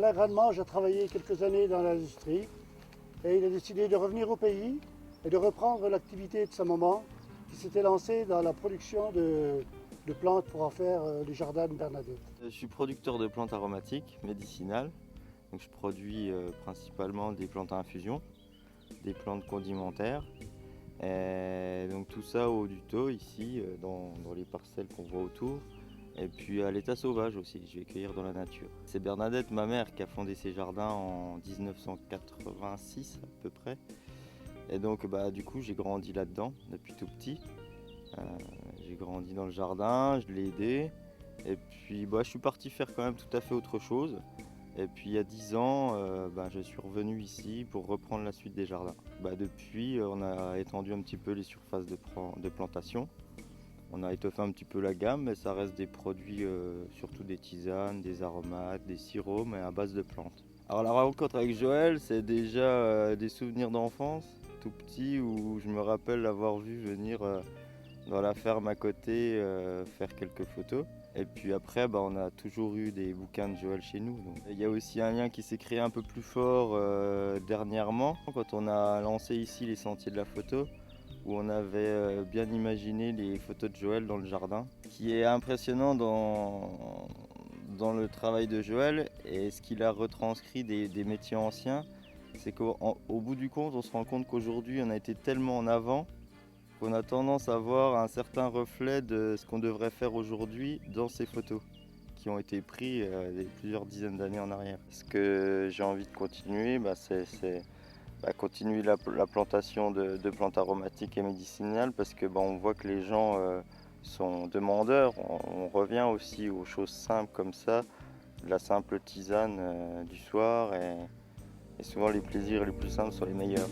Alain Grandemange a travaillé quelques années dans l'industrie et il a décidé de revenir au pays et de reprendre l'activité de sa maman qui s'était lancée dans la production de plantes pour en faire les jardins de Bernadette. Je suis producteur de plantes aromatiques médicinales. Donc je produis principalement des plantes à infusion, des plantes condimentaires. Et donc tout ça au haut du taux ici, dans les parcelles qu'on voit autour. Et puis à l'état sauvage aussi, je vais cueillir dans la nature. C'est Bernadette, ma mère, qui a fondé ces jardins en 1986 à peu près. Et donc du coup j'ai grandi là-dedans depuis tout petit. J'ai grandi dans le jardin, je l'ai aidé. Et puis je suis parti faire quand même tout à fait autre chose. Et puis il y a 10 ans, je suis revenu ici pour reprendre la suite des jardins. Depuis, on a étendu un petit peu les surfaces de plantation. On a étoffé un petit peu la gamme, mais ça reste des produits, surtout des tisanes, des aromates, des sirops, mais à base de plantes. Alors la rencontre avec Joël, c'est déjà des souvenirs d'enfance, tout petit, où je me rappelle l'avoir vu venir dans la ferme à côté faire quelques photos. Et puis après, on a toujours eu des bouquins de Joël chez nous. Donc. Il y a aussi un lien qui s'est créé un peu plus fort dernièrement, quand on a lancé ici les sentiers de la photo, où on avait bien imaginé les photos de Joël dans le jardin. Ce qui est impressionnant dans le travail de Joël et ce qu'il a retranscrit des métiers anciens, c'est qu'au bout du compte, on se rend compte qu'aujourd'hui, on a été tellement en avant qu'on a tendance à voir un certain reflet de ce qu'on devrait faire aujourd'hui dans ces photos qui ont été prises plusieurs dizaines d'années en arrière. Ce que j'ai envie de continuer, c'est continuer la plantation de plantes aromatiques et médicinales parce que on voit que les gens sont demandeurs. On revient aussi aux choses simples comme ça, de la simple tisane du soir et souvent les plaisirs les plus simples sont les meilleurs.